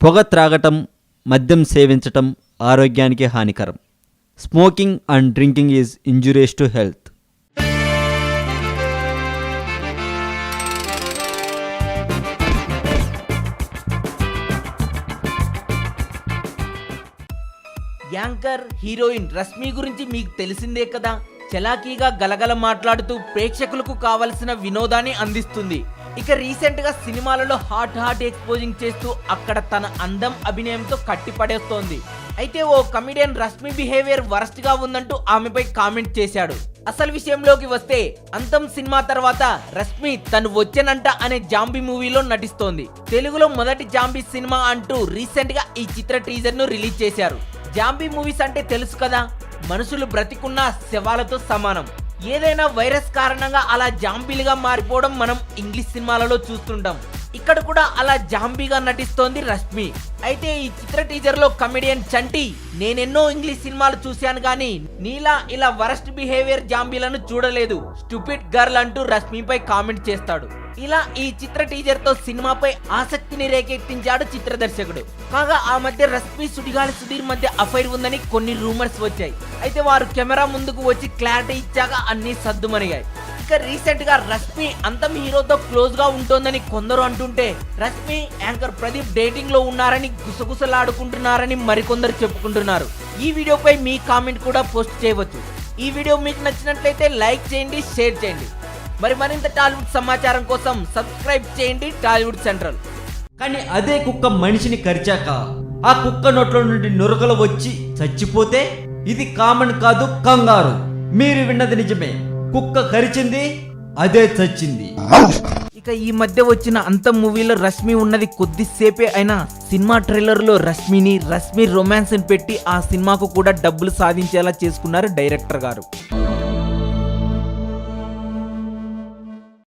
పొగ త్రాగటం, మద్యం సేవించటం ఆరోగ్యానికి హానికరం. Smoking and drinking is injurious to health. Anchor heroine Rashmi గురించి మీకు తెలిసిందే కదా. చలాకీగా గలగల మాట్లాడుతూ ప్రేక్షకులకు కావలసిన వినోదాన్ని అందిస్తుంది. ఇక రీసెంట్ గా సినిమాలలో హాట్ ఎక్స్పోజింగ్ చేస్తూ అక్కడ తన అందం అభినయంతో కట్టిపడేస్తోంది. అయితే ఓ కమిడియన్ రష్మి బిహేవియర్ వరస్ట్ గా ఉందంటూ ఆమెపై కామెంట్ చేశాడు. అసలు విషయంలోకి వస్తే, అంతం సినిమా తర్వాత రష్మి తను వచ్చెనంట అనే జాంబీ మూవీలో నటిస్తోంది. తెలుగులో మొదటి జాంబీ సినిమా అంటూ రీసెంట్ గా ఈ చిత్ర టీజర్ ను రిలీజ్ చేశారు. జాంబీ మూవీస్ అంటే తెలుసు కదా, మనుషులు బ్రతికున్న శవాలతో సమానం. ఏదైనా వైరస్ కారణంగా అలా జాంబీలుగా మారిపోవడం మనం ఇంగ్లీష్ సినిమాలలో చూస్తుంటాం. ఇక్కడ కూడా అలా జాంబీగా నటిస్తోంది రష్మి. అయితే ఈ చిత్ర టీజర్ లో కమెడియన్ చంటి, నేనెన్నో ఇంగ్లీష్ సినిమాలు చూశాను కానీ నీలా ఇలా వరస్ట్ బిహేవియర్ జాంబీలను చూడలేదు, స్టూపిడ్ గర్ల్ అంటూ రష్మిపై కామెంట్ చేస్తాడు. ఇలా ఈ చిత్ర టీజర్ తో సినిమాపై ఆసక్తిని రేకెత్తించాడు చిత్ర దర్శకుడు. కాగా ఆ మధ్య రష్మి సుడిగాలి సుధీర్ మధ్య అఫైర్ ఉందని కొన్ని రూమర్స్ వచ్చాయి. అయితే వారు కెమెరా ముందుకు వచ్చి క్లారిటీ ఇచ్చాక అన్ని సద్దుమణిగాయి. ఇక రీసెంట్ గా రష్మి అంతం హీరోతో క్లోజ్ గా ఉంటోందని కొందరు అంటుంటే, రష్మి యాంకర్ ప్రదీప్ డేటింగ్ లో ఉన్నారని గుసగుసలాడుకుంటున్నారని మరికొందరు చెప్పుకుంటున్నారు. ఈ వీడియోపై మీ కామెంట్ కూడా పోస్ట్ చేయవచ్చు. ఈ వీడియో మీకు నచ్చినట్లయితే లైక్ చేయండి, షేర్ చేయండి. మరింత టాలీవుడ్ సమాచారం కోసం సబ్స్క్రైబ్ చేయండి టాలీవుడ్ సెంట్రల్. కానీ అదే కుక్క మనిషిని కరిచాక ఆ కుక్క నోట్లో నుండి నురగలు వచ్చి చచ్చిపోతే ఇది కామన్ కాదు, కంగారు. మీరు విన్నది నిజమే, కుక్క కరిచింది, అదే చచ్చింది. ఇక ఈ మధ్య వచ్చిన అంతం మూవీలో రష్మి ఉన్నది కొద్దిసేపే అయినా సినిమా ట్రైలర్ లో రష్మి రొమాన్స్ పెట్టి ఆ సినిమాకు కూడా డబ్బులు సాధించేలా చేసుకున్నారు డైరెక్టర్ గారు.